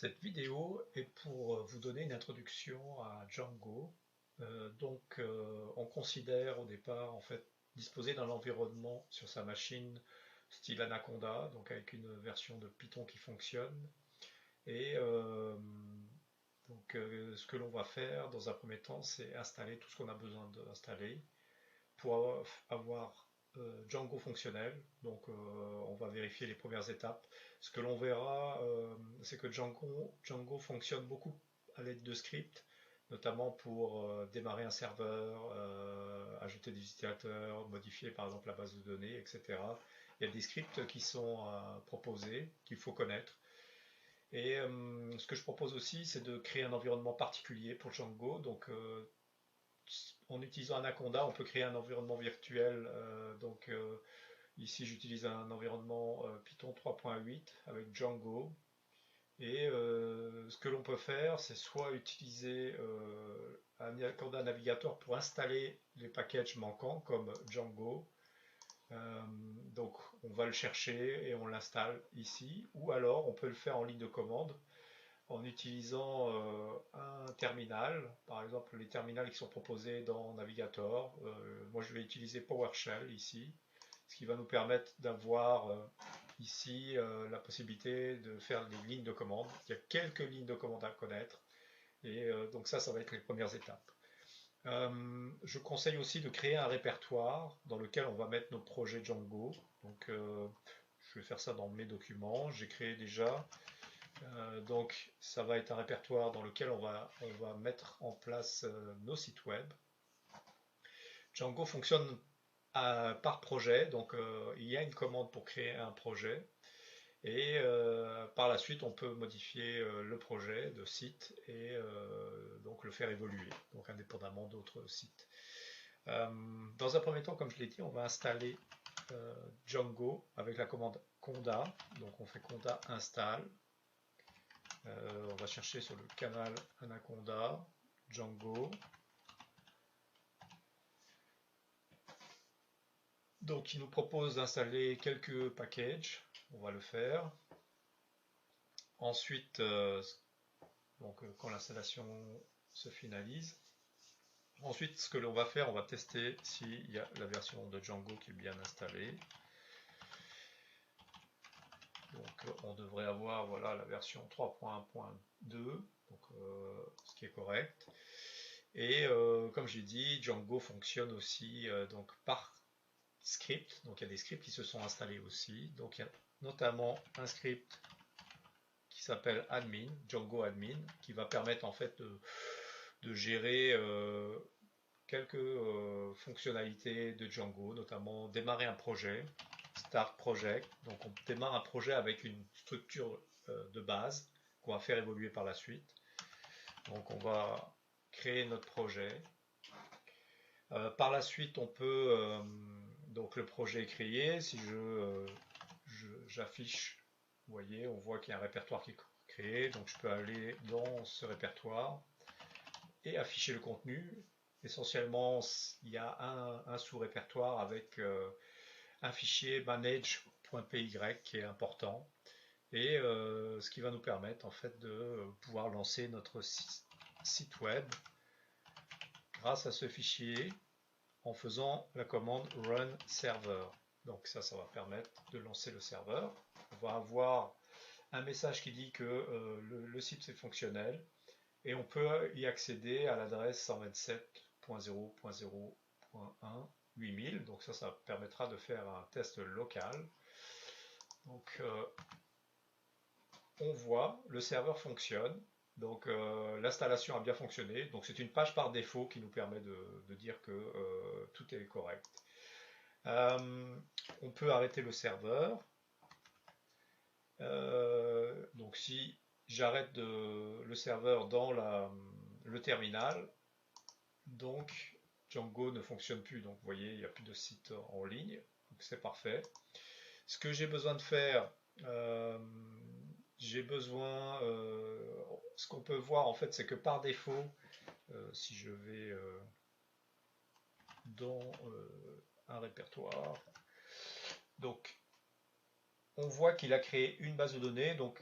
Cette vidéo est pour vous donner une introduction à Django. On considère au départ en fait disposer d'un environnement sur sa machine style Anaconda, donc avec une version de Python qui fonctionne. Et ce que l'on va faire dans un premier temps, c'est installer tout ce qu'on a besoin d'installer pour avoir Django fonctionnel. On va vérifier les premières étapes. Ce que l'on verra, c'est que Django fonctionne beaucoup à l'aide de scripts, notamment pour démarrer un serveur, ajouter des utilisateurs, modifier par exemple la base de données, etc. Il y a des scripts qui sont proposés, qu'il faut connaître. Et ce que je propose aussi, c'est de créer un environnement particulier pour Django. En utilisant Anaconda, on peut créer un environnement virtuel. Ici, j'utilise un environnement Python 3.8 avec Django. Et ce que l'on peut faire, c'est soit utiliser un Anaconda Navigator pour installer les packages manquants comme Django. Donc, on va le chercher et on l'installe ici. Ou alors, on peut le faire en ligne de commande en utilisant un terminal, par exemple les terminals qui sont proposés dans Navigator. Moi je vais utiliser PowerShell ici, ce qui va nous permettre d'avoir ici la possibilité de faire des lignes de commande. Il y a quelques lignes de commande à connaître, et donc ça va être les premières étapes. Je conseille aussi de créer un répertoire dans lequel on va mettre nos projets Django. Je vais faire ça dans mes documents, j'ai créé déjà. Donc ça va être un répertoire dans lequel on va mettre en place nos sites web. Django fonctionne par projet, donc il y a une commande pour créer un projet et par la suite on peut modifier le projet de site et donc le faire évoluer, donc indépendamment d'autres sites. Dans un premier temps, comme je l'ai dit, on va installer Django avec la commande conda, donc on fait conda install. On va chercher sur le canal Anaconda, Django. Donc il nous propose d'installer quelques packages, on va le faire. Ensuite, quand l'installation se finalise, ensuite ce que l'on va faire, on va tester s'il y a la version de Django qui est bien installée. Donc on devrait avoir voilà, la version 3.1.2, ce qui est correct. Et comme j'ai dit, Django fonctionne aussi donc par script. Donc il y a des scripts qui se sont installés aussi. Donc il y a notamment un script qui s'appelle admin, Django admin, qui va permettre en fait de gérer quelques fonctionnalités de Django, notamment démarrer un projet, start project. Donc on démarre un projet avec une structure de base qu'on va faire évoluer par la suite. Donc on va créer notre projet. Par la suite, on peut donc le projet est créé. Si j'affiche, vous voyez, on voit qu'il y a un répertoire qui est créé. Donc je peux aller dans ce répertoire et afficher le contenu. Essentiellement, il y a un sous-répertoire avec un fichier manage.py qui est important et ce qui va nous permettre en fait de pouvoir lancer notre site web grâce à ce fichier en faisant la commande run server. Donc ça va permettre de lancer le serveur. On va avoir un message qui dit que le site est fonctionnel et on peut y accéder à l'adresse 127.0.0.1.8000. Donc ça permettra de faire un test local. Donc on voit le serveur fonctionne. Donc l'installation a bien fonctionné. Donc c'est une page par défaut qui nous permet de dire que tout est correct. On peut arrêter le serveur. Donc si j'arrête le serveur dans le terminal, donc Django ne fonctionne plus. Donc vous voyez, il n'y a plus de site en ligne. Donc c'est parfait. Ce que j'ai besoin de faire, ce qu'on peut voir en fait, c'est que par défaut, si je vais dans un répertoire, donc on voit qu'il a créé une base de données. Donc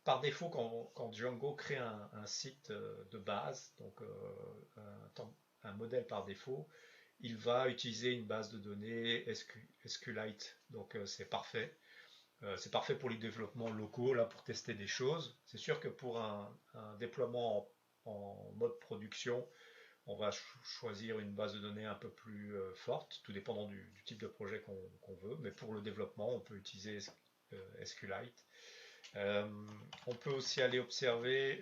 par défaut, quand Django crée un site de base, donc un modèle par défaut, il va utiliser une base de données SQLite. Donc c'est parfait. C'est parfait pour les développements locaux, là, pour tester des choses. C'est sûr que pour un déploiement en mode production, on va choisir une base de données un peu plus forte, tout dépendant du type de projet qu'on veut. Mais pour le développement, on peut utiliser SQLite. Euh, on peut aussi aller observer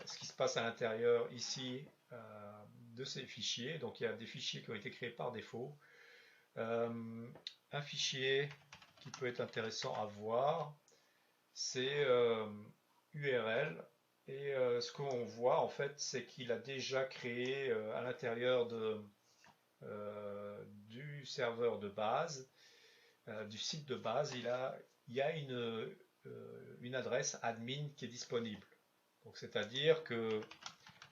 ce qui se passe à l'intérieur ici de ces fichiers. Donc il y a des fichiers qui ont été créés par défaut. Un fichier qui peut être intéressant à voir, c'est URL. Et ce qu'on voit en fait, c'est qu'il a déjà créé à l'intérieur du serveur de base, du site de base, il y a une adresse admin qui est disponible. Donc c'est-à-dire que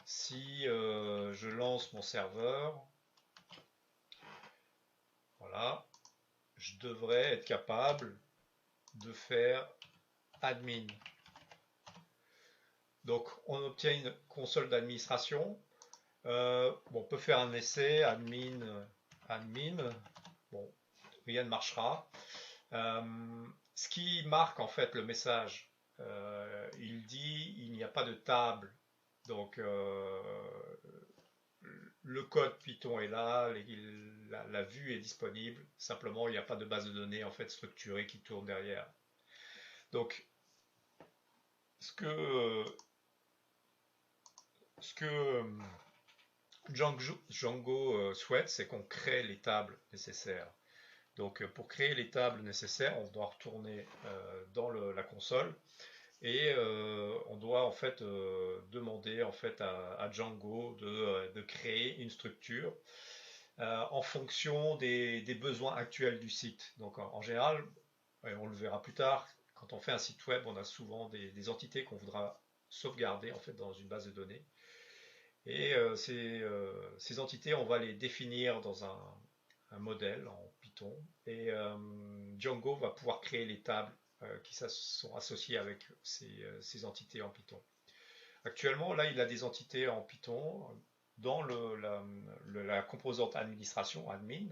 si je lance mon serveur, voilà, je devrais être capable de faire admin. Donc on obtient une console d'administration. Bon, on peut faire un essai admin, admin. Bon, rien ne marchera. Ce qui marque en fait le message, il dit il n'y a pas de table. Donc le code Python est là, la vue est disponible. Simplement, il n'y a pas de base de données en fait structurée qui tourne derrière. Donc ce que Django souhaite, c'est qu'on crée les tables nécessaires. Donc pour créer les tables nécessaires, on doit retourner dans la console et on doit en fait demander en fait à Django de créer une structure en fonction des besoins actuels du site. Donc en général, on le verra plus tard, quand on fait un site web, on a souvent des entités qu'on voudra sauvegarder en fait dans une base de données. Et ces entités, on va les définir dans un modèle en Python. Et Django va pouvoir créer les tables qui sont associées avec ces entités en Python. Actuellement, là, il a des entités en Python dans la composante administration, admin,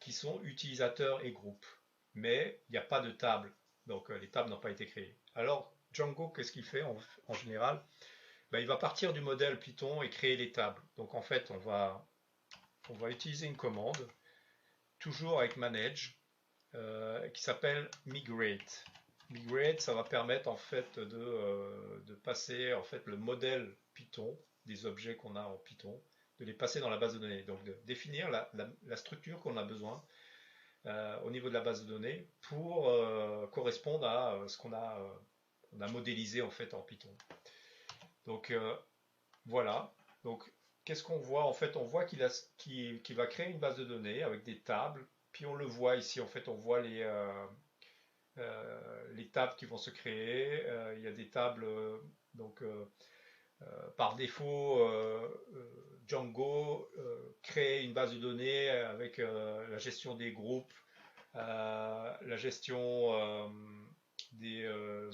qui sont utilisateurs et groupes. Mais il n'y a pas de table. Donc les tables n'ont pas été créées. Alors, Django, qu'est-ce qu'il fait en général? Ben, il va partir du modèle Python et créer les tables. Donc en fait, on va utiliser une commande, toujours avec manage, qui s'appelle migrate. Migrate, ça va permettre en fait de passer en fait le modèle Python, des objets qu'on a en Python, de les passer dans la base de données. Donc de définir la structure qu'on a besoin au niveau de la base de données pour correspondre à ce on a modélisé en fait en Python. Donc voilà. Donc qu'est-ce qu'on voit? En fait, on voit qu'il va créer une base de données avec des tables. Puis on le voit ici, en fait, on voit les tables qui vont se créer. Il y a des tables, donc par défaut, Django crée une base de données avec la gestion des groupes, la gestion des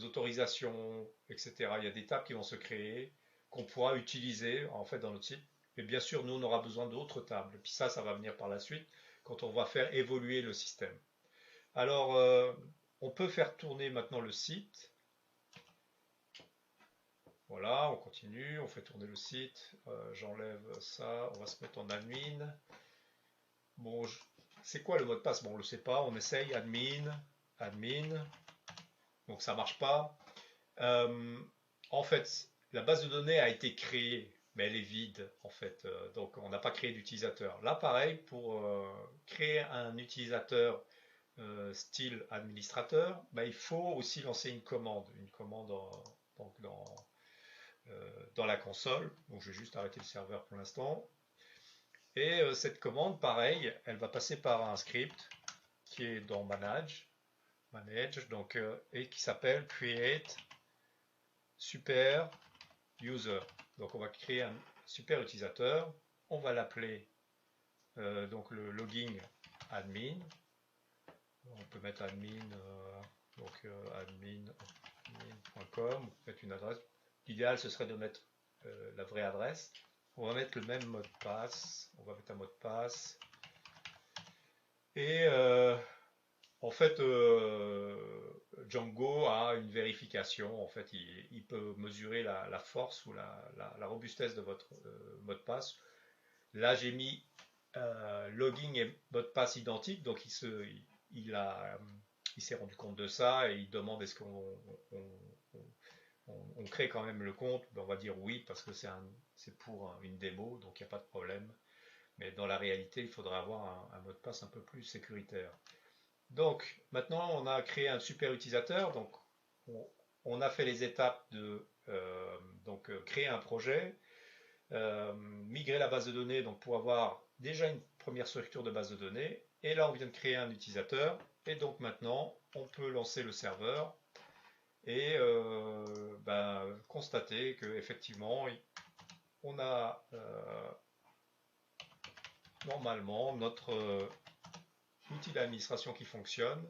autorisations, etc. Il y a des tables qui vont se créer qu'on pourra utiliser en fait dans notre site. Mais bien sûr, nous on aura besoin d'autres tables. Puis ça va venir par la suite quand on va faire évoluer le système. Alors, on peut faire tourner maintenant le site. Voilà, on continue, on fait tourner le site. J'enlève ça, on va se mettre en admin. Bon, c'est quoi le mot de passe? Bon, on ne le sait pas, on essaye admin, admin. Donc ça marche pas. En fait, la base de données a été créée, mais elle est vide en fait. Donc on n'a pas créé d'utilisateur. Là, pareil, pour créer un utilisateur style administrateur, bah, il faut aussi lancer une commande donc dans la console. Donc je vais juste arrêter le serveur pour l'instant. Et cette commande, pareil, elle va passer par un script qui est dans manage donc, et qui s'appelle create super user. Donc on va créer un super utilisateur, on va l'appeler donc le login admin. On peut mettre admin, donc admin.com, mettre une adresse. L'idéal, ce serait de mettre la vraie adresse. On va mettre le même mot de passe. On va mettre un mot de passe. Et en fait, Django a une vérification. En fait, il peut mesurer la force ou la robustesse de votre mot de passe. Là, j'ai mis login et mot de passe identiques, donc il s'est rendu compte de ça et il demande est-ce qu'on on crée quand même le compte. Ben, on va dire oui parce que c'est pour une démo, donc il n'y a pas de problème. Mais dans la réalité, il faudra avoir un mot de passe un peu plus sécuritaire. Donc maintenant, on a créé un super utilisateur. Donc on a fait les étapes de créer un projet, migrer la base de données donc pour avoir déjà une première structure de base de données. Et là, on vient de créer un utilisateur. Et donc maintenant, on peut lancer le serveur et constater qu'effectivement, on a normalement notre outil d'administration qui fonctionne.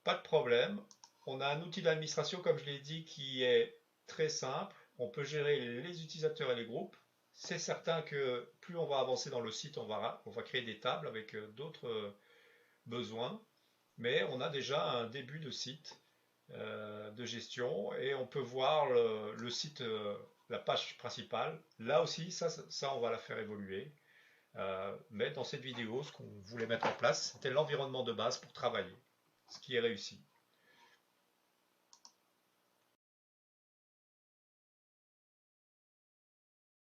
Pas de problème. On a un outil d'administration, comme je l'ai dit, qui est très simple. On peut gérer les utilisateurs et les groupes. C'est certain que plus on va avancer dans le site, on va créer des tables avec d'autres besoins. Mais on a déjà un début de site de gestion et on peut voir le site, la page principale. Là aussi, ça, on va la faire évoluer. Mais dans cette vidéo, ce qu'on voulait mettre en place, c'était l'environnement de base pour travailler, ce qui est réussi.